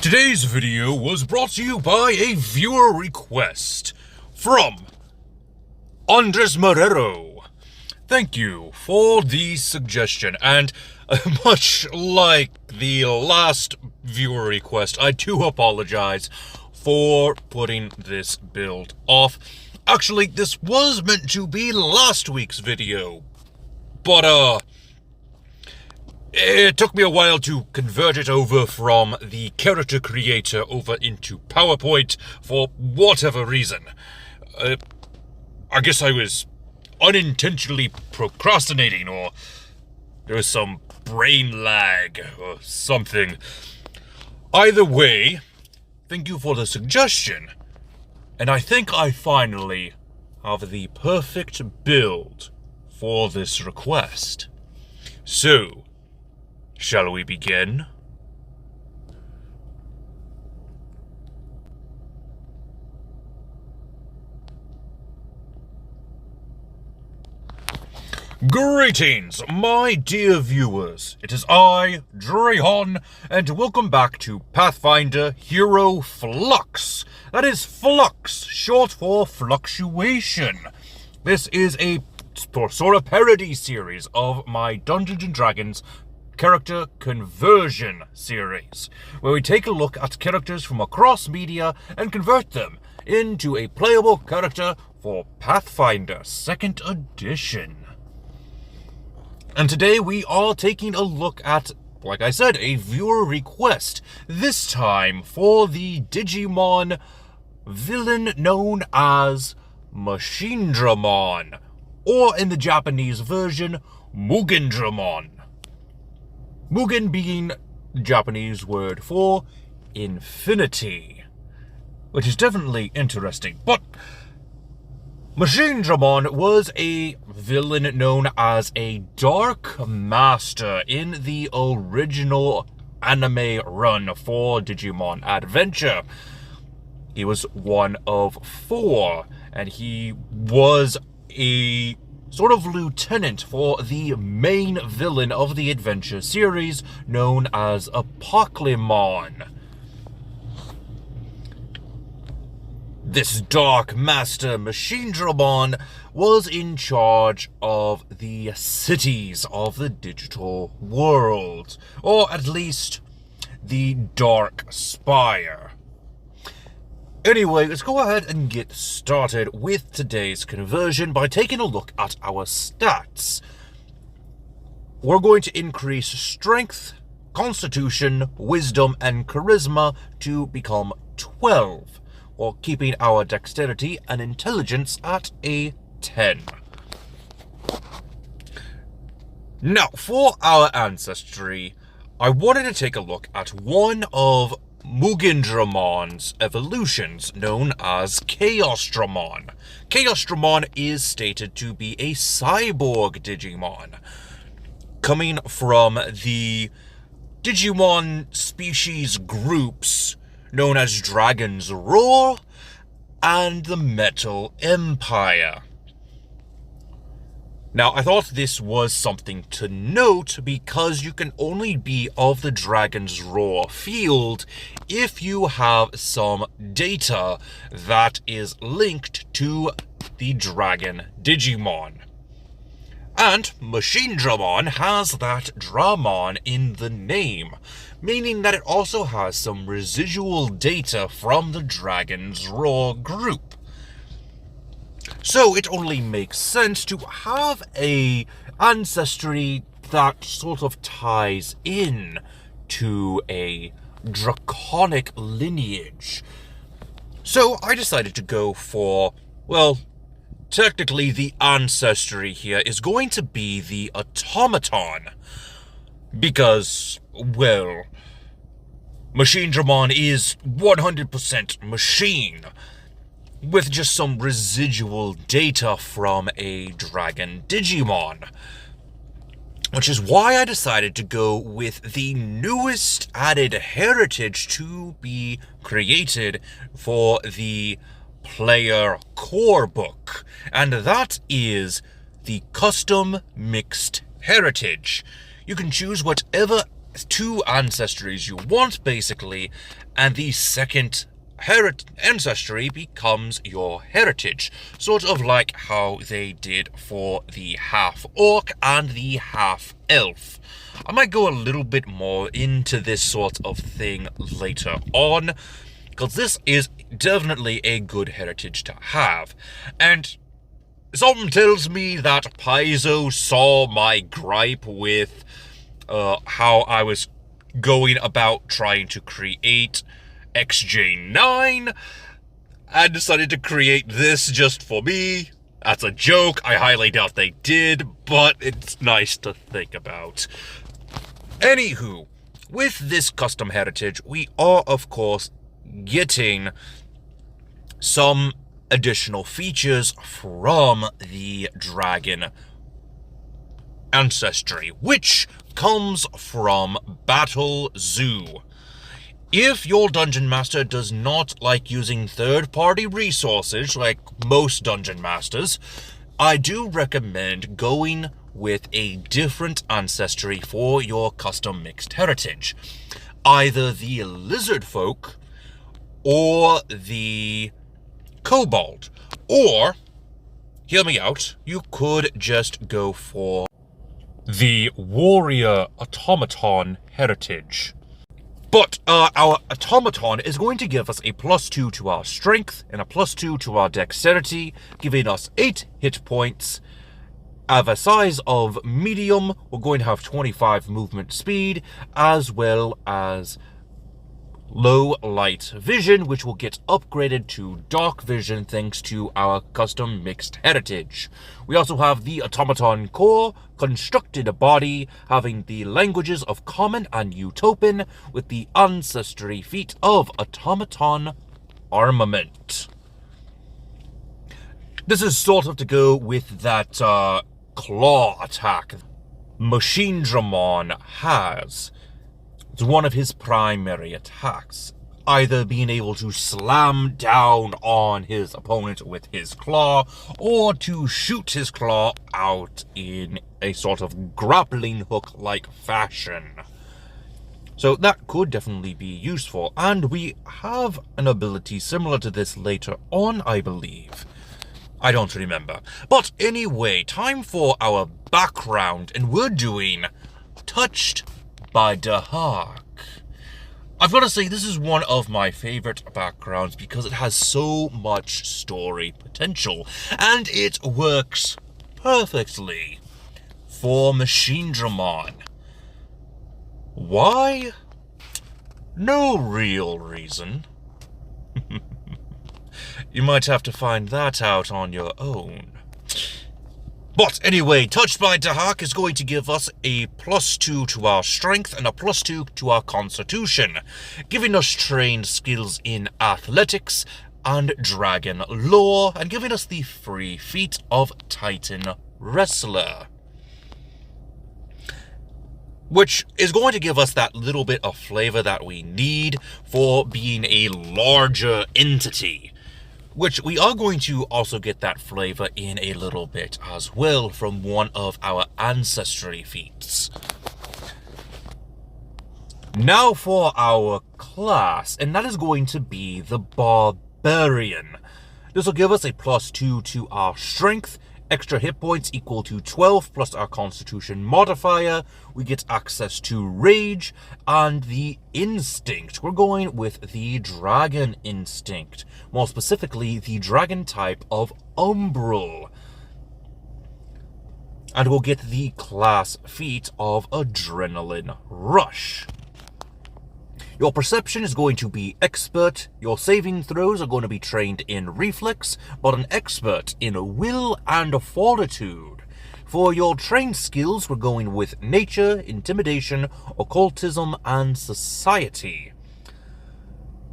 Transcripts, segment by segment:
Today's video was brought to you by a viewer request from Andres Marrero. Thank you for the suggestion, and much like the last viewer request, I do apologize for putting this build off. Actually, this was meant to be last week's video, but it took me a while to convert it over from the character creator over into PowerPoint for whatever reason. I guess I was unintentionally procrastinating, or there was some brain lag or something. Either way, thank you for the suggestion, and I think I finally have the perfect build for this request. So, shall we begin? Greetings, my dear viewers. It is I, Drahon, and welcome back to Pathfinder Hero Flux. That is Flux, short for fluctuation. This is a sort of parody series of my Dungeons & Dragons character conversion series, where we take a look at characters from across media and convert them into a playable character for Pathfinder 2nd Edition. And today we are taking a look at, like I said, a viewer request, this time for the Digimon villain known as Machinedramon, or in the Japanese version, Mugendramon. Mugen being the Japanese word for infinity, which is definitely interesting. But Machinedramon was a villain known as a Dark Master in the original anime run for Digimon Adventure. He was one of 4, and he was a sort of lieutenant for the main villain of the adventure series, known as Apocalypse. This Dark Master Machinedramon was in charge of the cities of the digital world, or at least the Dark Spire. Anyway, let's go ahead and get started with today's conversion by taking a look at our stats. We're going to increase strength, constitution, wisdom, and charisma to become 12, while keeping our dexterity and intelligence at a 10. Now, for our ancestry, I wanted to take a look at one of Mugendramon's evolutions, known as Chaosdramon. Chaosdramon is stated to be a cyborg Digimon, coming from the Digimon species groups known as Dragon's Roar and the Metal Empire. Now, I thought this was something to note because you can only be of the Dragon's Roar field if you have some data that is linked to the Dragon Digimon. And Machinedramon has that Dramon in the name, meaning that it also has some residual data from the Dragon's Roar group. So it only makes sense to have a ancestry that sort of ties in to a draconic lineage. So I decided to go for, well, technically the ancestry here is going to be the automaton, because, well, Machinedramon is 100% machine, with just some residual data from a Dragon Digimon. Which is why I decided to go with the newest added heritage to be created for the player core book, and that is the custom mixed heritage. You can choose whatever two ancestries you want, basically, and the second ancestry becomes your heritage, sort of like how they did for the half-orc and the half-elf. I might go a little bit more into this sort of thing later on, because this is definitely a good heritage to have, and something tells me that Paizo saw my gripe with how I was going about trying to create XJ9 and decided to create this just for me. That's a joke. I highly doubt they did, but it's nice to think about. Anywho, with this custom heritage, we are, of course, getting some additional features from the dragon ancestry, which comes from Battle Zoo. If your dungeon master does not like using third-party resources like most dungeon masters, I do recommend going with a different ancestry for your custom mixed heritage. Either the lizard folk or the kobold. Or, hear me out, you could just go for the warrior automaton heritage. But our automaton is going to give us a +2 to our strength and a +2 to our dexterity, giving us 8 hit points. Of a size of medium, we're going to have 25 movement speed, as well as low light vision, which will get upgraded to dark vision thanks to our custom mixed heritage. We also have the automaton core, constructed body, having the languages of common and utopian, with the ancestry feat of automaton armament. This is sort of to go with that claw attack Machinedramon has. It's one of his primary attacks, either being able to slam down on his opponent with his claw, or to shoot his claw out in a sort of grappling hook-like fashion. So that could definitely be useful, and we have an ability similar to this later on, I believe. I don't remember. But anyway, time for our background, and we're doing Touched by Dahak. I've got to say, this is one of my favorite backgrounds because it has so much story potential, and it works perfectly for Machinedramon. Why? No real reason. You might have to find that out on your own. But anyway, Touched by Dahak is going to give us a +2 to our strength and a +2 to our constitution, giving us trained skills in athletics and dragon lore, and giving us the free feat of Titan Wrestler, which is going to give us that little bit of flavor that we need for being a larger entity, which we are going to also get that flavor in a little bit as well from one of our ancestry feats. Now for our class, and that is going to be the Barbarian. This will give us a +2 to our strength, extra hit points equal to 12 plus our constitution modifier. We get access to rage and the instinct. We're going with the dragon instinct, more specifically the dragon type of umbral, and we'll get the class feat of adrenaline rush. Your perception is going to be expert. Your saving throws are going to be trained in reflex, but an expert in will and fortitude. For your trained skills, we're going with nature, intimidation, occultism, and society.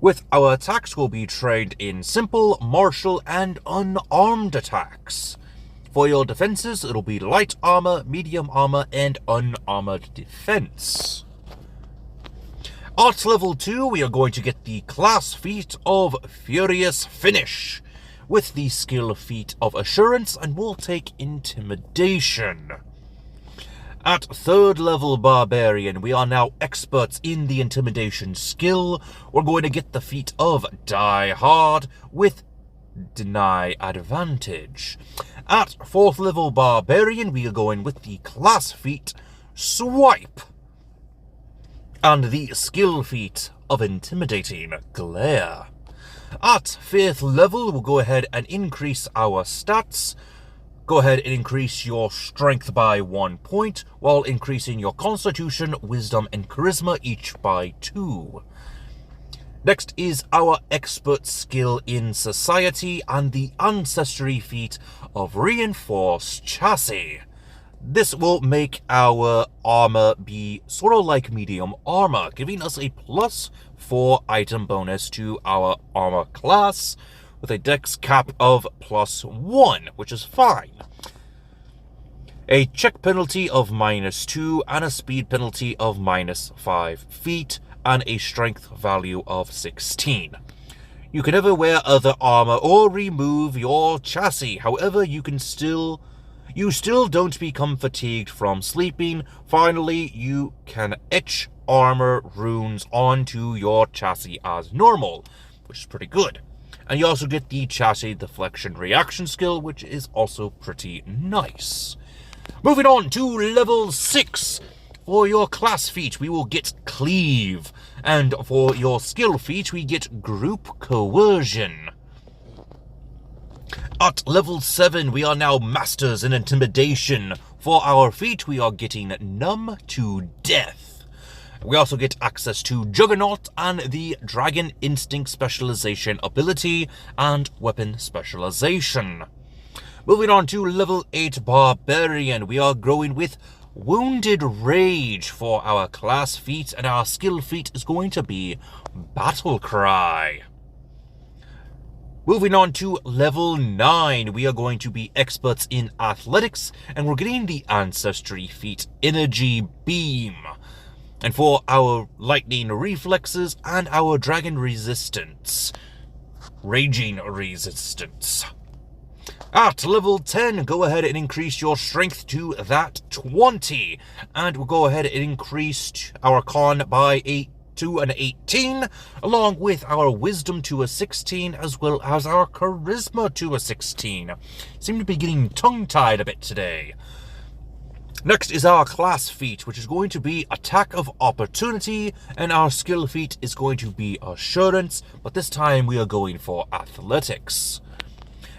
With our attacks, we'll be trained in simple, martial, and unarmed attacks. For your defenses, it'll be light armor, medium armor, and unarmored defense. At level 2, we are going to get the class feat of Furious Finish, with the skill feat of Assurance, and we'll take Intimidation. At 3rd level Barbarian, we are now experts in the Intimidation skill. We're going to get the feat of Die Hard with Deny Advantage. At 4th level Barbarian, we are going with the class feat Swipe and the skill feat of Intimidating Glare. At 5th level, we'll go ahead and increase our stats. Go ahead and increase your strength by 1 point, while increasing your constitution, wisdom, and charisma each by 2. Next is our expert skill in society and the ancestry feat of Reinforced Chassis. This will make our armor be sort of like medium armor, giving us a +4 item bonus to our armor class, with a dex cap of +1, which is fine. A check penalty of -2 and a speed penalty of -5 feet, and a strength value of 16. You can never wear other armor or remove your chassis. However, you still don't become fatigued from sleeping. Finally, you can etch armor runes onto your chassis as normal, which is pretty good. And you also get the chassis deflection reaction skill, which is also pretty nice. Moving on to level 6. For your class feat, we will get Cleave. And for your skill feat, we get Group Coercion. At level 7, we are now Masters in Intimidation. For our feat, we are getting Numb to Death. We also get access to Juggernaut and the Dragon Instinct Specialization ability and Weapon Specialization. Moving on to level 8 Barbarian, we are growing with Wounded Rage for our class feat, and our skill feat is going to be Battle Cry. Moving on to level 9, we are going to be experts in athletics, and we're getting the ancestry feat Energy Beam. And for our lightning reflexes and our dragon resistance, Raging Resistance. At level 10, go ahead and increase your strength to that 20. And we'll go ahead and increase our con by to an 18, along with our wisdom to a 16, as well as our charisma to a 16. Seem to be getting tongue-tied a bit today. Next is our class feat, which is going to be Attack of Opportunity, and our skill feat is going to be Assurance, but this time we are going for Athletics.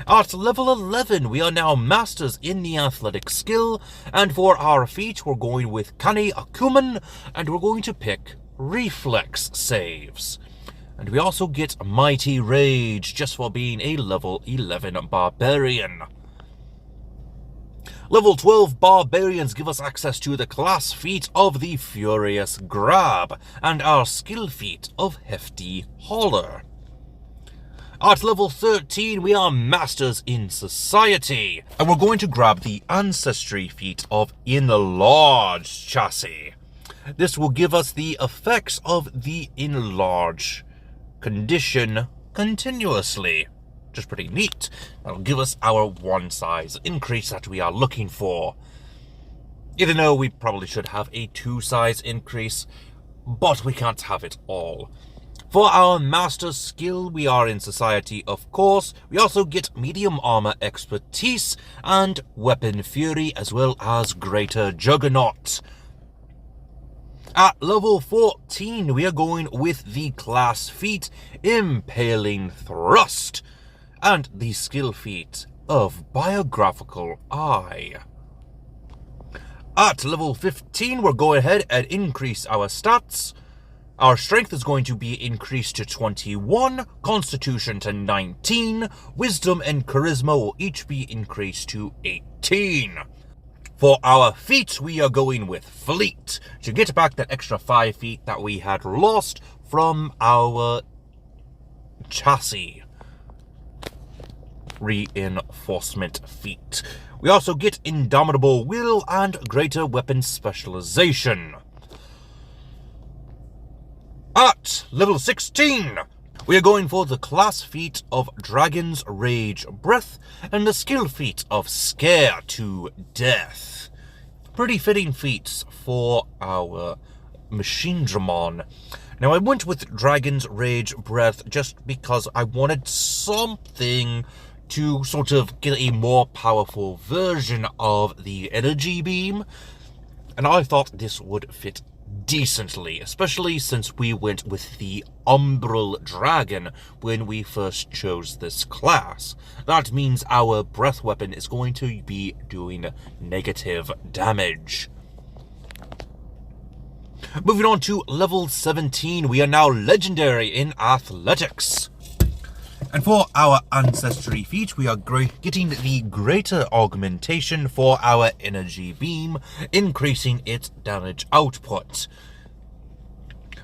At level 11, we are now Masters in the Athletic skill, and for our feat, we're going with Kani Akumen, and we're going to pick Reflex saves. And we also get Mighty Rage, just for being a level 11 Barbarian. Level 12 Barbarians give us access to the class feat of the Furious Grab, and our skill feat of Hefty Hauler. At level 13, we are Masters in Society, and we're going to grab the Ancestry feat of Enlarged Chassis. This will give us the effects of the Enlarge condition continuously, which is pretty neat. That'll give us our 1 size increase that we are looking for. Even though we probably should have a 2 size increase, but we can't have it all. For our Master skill, we are in Society, of course. We also get Medium Armor Expertise and Weapon Fury, as well as Greater Juggernaut. At level 14, we are going with the class feat Impaling Thrust and the skill feat of Biographical Eye. At level 15, we're going ahead and increase our stats. Our strength is going to be increased to 21, constitution to 19, wisdom and charisma will each be increased to 18. For our feat, we are going with Fleet, to get back that extra 5 feet that we had lost from our chassis reinforcement feat. We also get Indomitable Will and Greater Weapon Specialization. At level 16, we are going for the class feat of Dragon's Rage Breath and the skill feat of Scare to Death. pretty fitting feats for our Machinedramon. Now, I went with Dragon's Rage Breath just because I wanted something to sort of get a more powerful version of the energy beam, and I thought this would fit decently, especially since we went with the Umbral Dragon when we first chose this class. That means our breath weapon is going to be doing negative damage. Moving on to level 17, we are now legendary in athletics. And for our ancestry feat, we are getting the greater augmentation for our energy beam, increasing its damage output.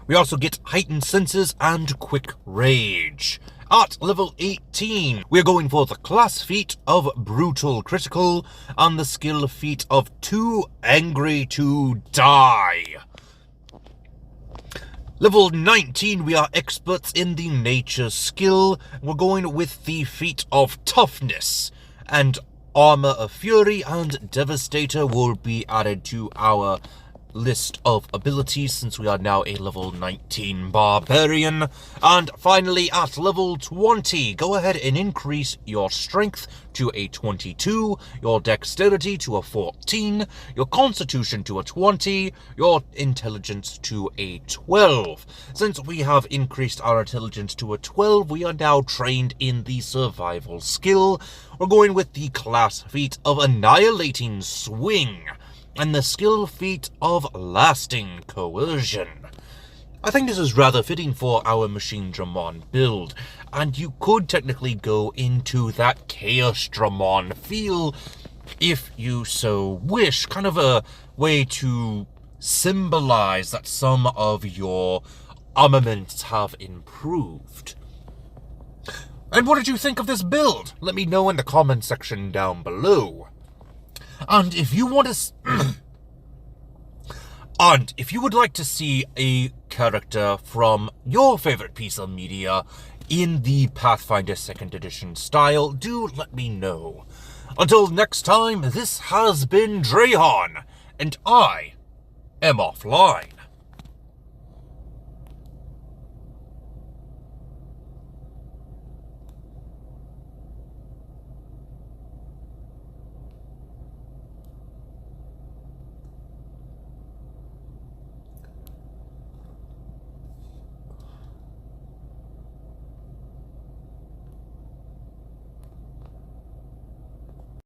We also get heightened senses and quick rage. At level 18, we're going for the class feat of Brutal Critical and the skill feat of Too Angry to Die. Level 19, we are experts in the nature skill. We're going with the feat of Toughness, and Armor of Fury and Devastator will be added to our list of abilities since we are now a level 19 barbarian. And finally, at level 20, go ahead and increase your strength to a 22, your dexterity to a 14, your constitution to a 20, your intelligence to a 12. Since we have increased our intelligence to a 12, we are now trained in the survival skill. We're going with the class feat of Annihilating Swing and the skill feat of Lasting Coercion. I think this is rather fitting for our Machinedramon build, and you could technically go into that Chaosdramon feel if you so wish, kind of a way to symbolize that some of your armaments have improved. And what did you think of this build? Let me know in the comment section down below. And if you want to and if you would like to see a character from your favorite piece of media in the Pathfinder 2nd Edition style, do let me know. Until next time, this has been Drahon, and I am offline.